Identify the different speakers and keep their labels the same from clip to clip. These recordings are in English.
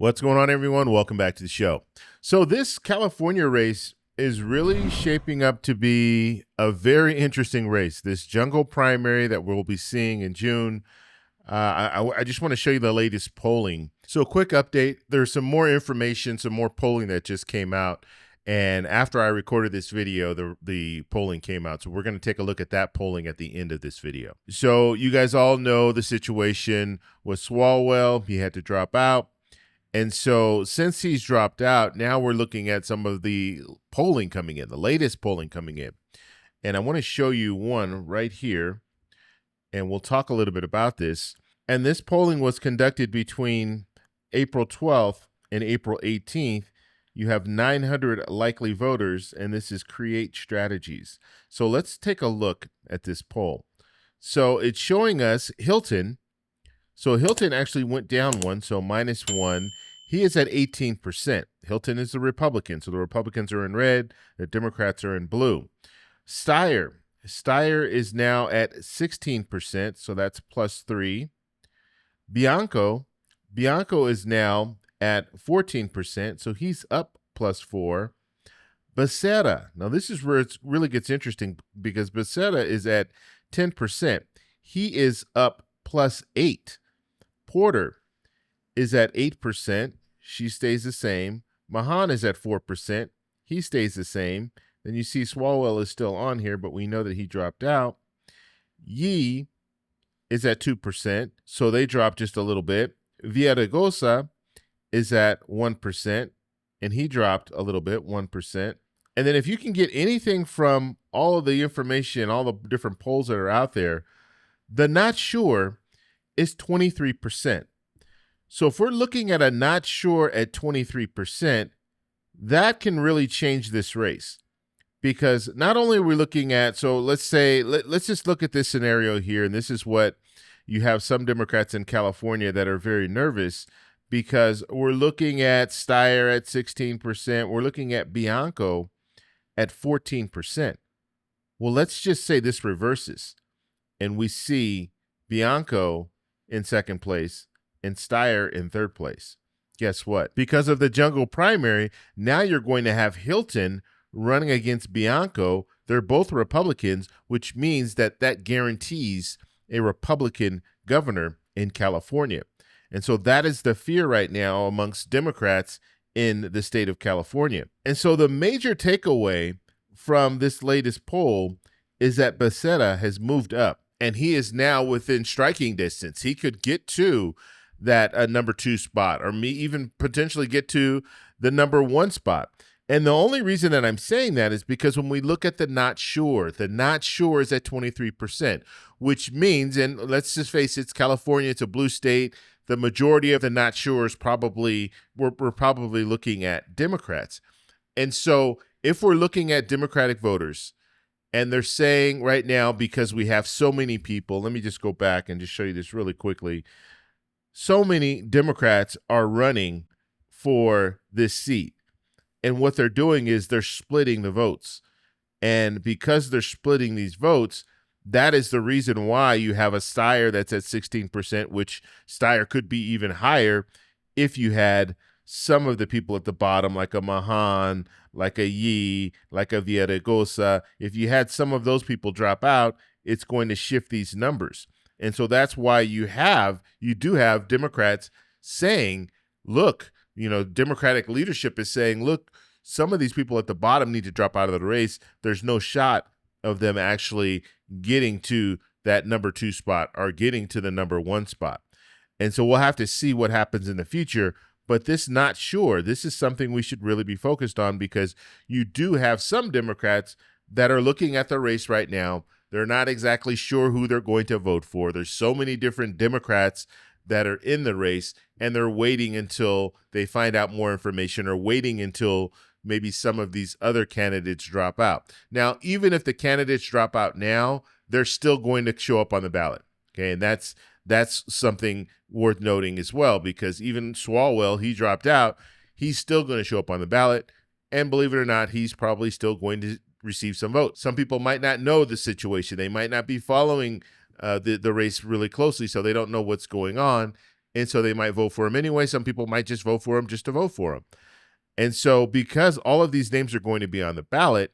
Speaker 1: What's going on, everyone? Welcome back to the show. So this California race is really shaping up to be a very interesting race. This jungle primary that we'll be seeing in June. I just want to show you the latest polling. So a quick update. There's some more information, some more polling that just came out. And after I recorded this video, the polling came out. So we're going to take a look at that polling at the end of this video. So you guys all know the situation with Swalwell. He had to drop out. And so since he's dropped out, now we're looking at some of the polling coming in, the latest polling coming in. And I want to show you one right here, and we'll talk a little bit about this. And this polling was conducted between April 12th and April 18th. You have 900 likely voters, and this is Create Strategies. So let's take a look at this poll. So it's showing us Hilton. So Hilton actually went down one, so -1. He is at 18%. Hilton is the Republican, so the Republicans are in red, the Democrats are in blue. Steyer is now at 16%, so that's +3. Bianco is now at 14%, so he's up +4. Becerra, now this is where it really gets interesting because Becerra is at 10%. He is up +8. Porter is at 8%. She stays the same. Mahan is at 4%. He stays the same. Then you see Swalwell is still on here, but we know that he dropped out. Yee is at 2%, so they dropped just a little bit. Villaraigosa is at 1%, and he dropped a little bit, 1%. And then if you can get anything from all of the information, all the different polls that are out there, the not sure is 23%. So if we're looking at a not sure at 23%, that can really change this race. Because not only are we looking at, so let's say, let's just look at this scenario here, and this is what you have some Democrats in California that are very nervous because we're looking at Steyer at 16%, we're looking at Bianco at 14%. Well, let's just say this reverses, and we see Bianco in second place and Steyer in third place. Guess what? Because of the jungle primary, now you're going to have Hilton running against Bianco. They're both Republicans, which means that guarantees a Republican governor in California. And so that is the fear right now amongst Democrats in the state of California. And so the major takeaway from this latest poll is that Becerra has moved up, and he is now within striking distance. He could get to that number 2 spot, or even potentially get to the number 1 spot. And the only reason that I'm saying that is because when we look at the not sure is at 23%, which means, and let's just face it, it's California, it's a blue state. The majority of the not sure is we're probably looking at Democrats. And so if we're looking at Democratic voters, and they're saying right now, because we have so many people, let me just go back and just show you this really quickly. So many Democrats are running for this seat. And what they're doing is they're splitting the votes. And because they're splitting these votes, that is the reason why you have a Steyer that's at 16%, which Steyer could be even higher if you had some of the people at the bottom, like a Mahan, like a Yee, like a Villaraigosa. If you had some of those people drop out, it's going to shift these numbers. And so that's why you do have Democrats saying, look, Democratic leadership is saying, look, some of these people at the bottom need to drop out of the race. There's no shot of them actually getting to that number 2 spot or getting to the number 1 spot. And so we'll have to see what happens in the future. But this not sure, this is something we should really be focused on because you do have some Democrats that are looking at the race right now. They're not exactly sure who they're going to vote for. There's so many different Democrats that are in the race, and they're waiting until they find out more information or waiting until maybe some of these other candidates drop out. Now, even if the candidates drop out now, they're still going to show up on the ballot. Okay, and that's something worth noting as well, because even Swalwell, he dropped out. He's still going to show up on the ballot, and believe it or not, he's probably still going to receive some votes. Some people might not know the situation. They might not be following the race really closely, so they don't know what's going on. And so they might vote for him anyway. Some people might just vote for him just to vote for him. And so because all of these names are going to be on the ballot,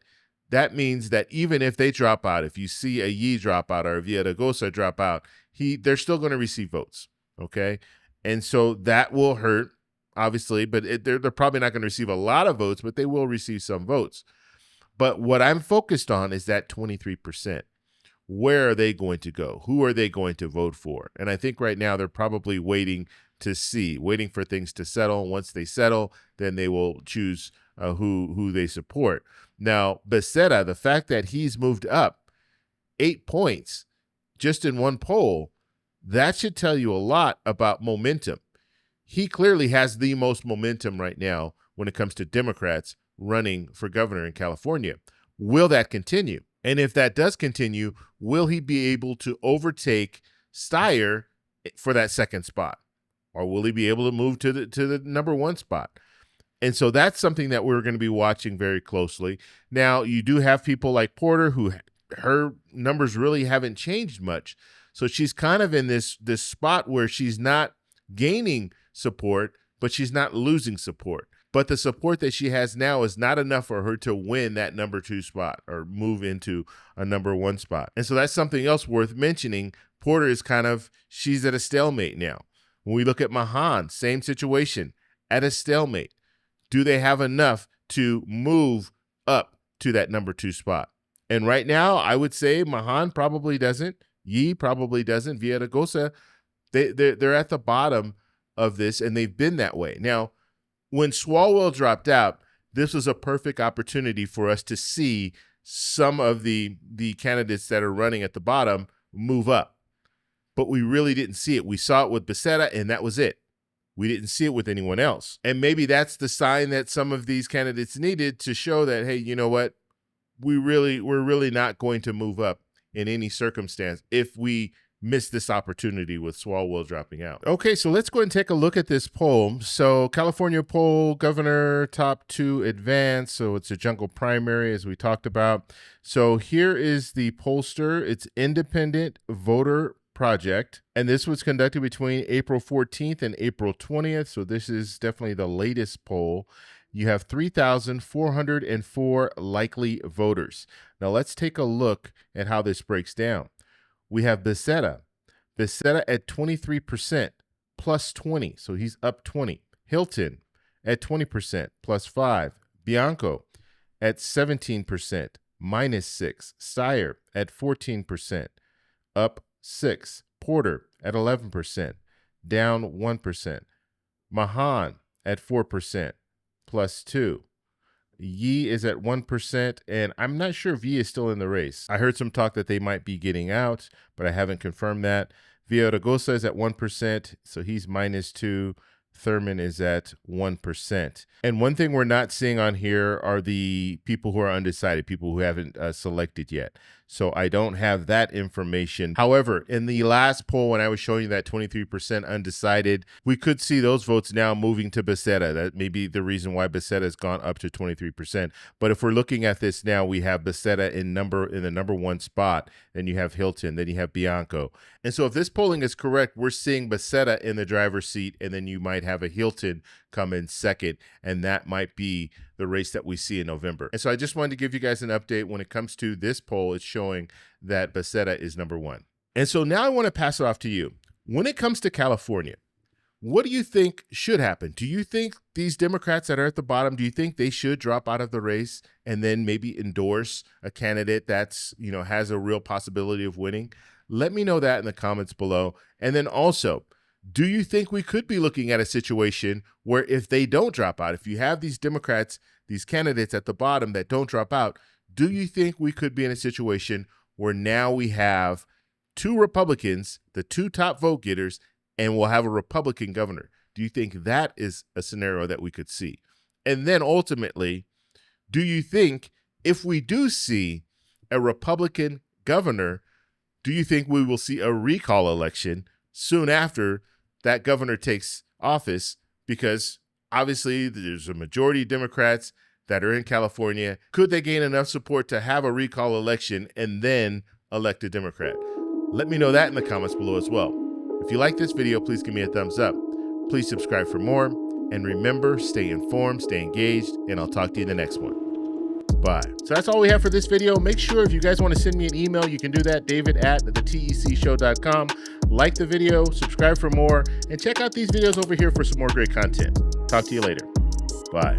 Speaker 1: that means that even if they drop out, if you see a Yi drop out or a Villaraigosa drop out, they're still going to receive votes, okay? And so that will hurt, obviously, but they're probably not going to receive a lot of votes, but they will receive some votes. But what I'm focused on is that 23%. Where are they going to go? Who are they going to vote for? And I think right now they're probably waiting to see, waiting for things to settle. Once they settle, then they will choose who they support. Now, Becerra, the fact that he's moved up 8 points just in one poll, that should tell you a lot about momentum. He clearly has the most momentum right now when it comes to Democrats running for governor in California. Will that continue? And if that does continue, will he be able to overtake Steyer for that second spot? Or will he be able to move to the number one spot? And so that's something that we're going to be watching very closely. Now, you do have people like Porter who her numbers really haven't changed much. So she's kind of in this spot where she's not gaining support, but she's not losing support. But the support that she has now is not enough for her to win that number 2 spot or move into a number 1 spot. And so that's something else worth mentioning. Porter is she's at a stalemate now. When we look at Mahan, same situation, at a stalemate. Do they have enough to move up to that number 2 spot? And right now, I would say Mahan probably doesn't. Yi probably doesn't. Villaraigosa, they're at the bottom of this, and they've been that way. Now, when Swalwell dropped out, this was a perfect opportunity for us to see some of the candidates that are running at the bottom move up. But we really didn't see it. We saw it with Becerra, and that was it. We didn't see it with anyone else. And maybe that's the sign that some of these candidates needed to show that, hey, you know what? We're really not going to move up in any circumstance if we miss this opportunity with Swalwell dropping out. Okay, so let's go and take a look at this poll. So California poll, governor, top 2 advance. So it's a jungle primary, as we talked about. So here is the pollster. It's Independent Voter Project, and this was conducted between April 14th and April 20th. So this is definitely the latest poll. You have 3,404 likely voters. Now let's take a look at how this breaks down. We have Becerra at 23%, plus 20, so he's up 20. Hilton at 20%, plus 5. Bianco at 17%, minus 6. Steyer at 14%, up 6. Porter at 11%, down 1%. Mahan at 4%, plus 2. Yi is at 1%, and I'm not sure if Yi is still in the race. I heard some talk that they might be getting out, but I haven't confirmed that. Villaraigosa is at 1%, so he's minus 2. Thurman is at 1%. And one thing we're not seeing on here are the people who are undecided, people who haven't selected yet. So I don't have that information. However, in the last poll, when I was showing you that 23% undecided, we could see those votes now moving to Becerra. That may be the reason why Becerra has gone up to 23%. But if we're looking at this now, we have Becerra in the number 1 spot, then you have Hilton, then you have Bianco. And so if this polling is correct, we're seeing Becerra in the driver's seat, and then you might have a Hilton come in second, and that might be the race that we see in November. And so I just wanted to give you guys an update. When it comes to this poll, it's showing that Becerra is number 1. And so now I want to pass it off to you. When it comes to California, what do you think should happen? Do you think these Democrats that are at the bottom, do you think they should drop out of the race and then maybe endorse a candidate that's, has a real possibility of winning? Let me know that in the comments below. And then also, do you think we could be looking at a situation where if they don't drop out, if you have these Democrats, these candidates at the bottom that don't drop out, do you think we could be in a situation where now we have 2 Republicans, the 2 top vote getters, and we'll have a Republican governor? Do you think that is a scenario that we could see? And then ultimately, do you think if we do see a Republican governor, do you think we will see a recall election soon after that governor takes office? Because obviously there's a majority of Democrats that are in California. Could they gain enough support to have a recall election and then elect a Democrat? Let me know that in the comments below as well. If you like this video, please give me a thumbs up. Please subscribe for more. And remember, stay informed, stay engaged, and I'll talk to you in the next one. Bye. So that's all we have for this video. Make sure if you guys want to send me an email, you can do that, david@thetecshow.com. Like the video, subscribe for more, and check out these videos over here for some more great content. Talk to you later. Bye.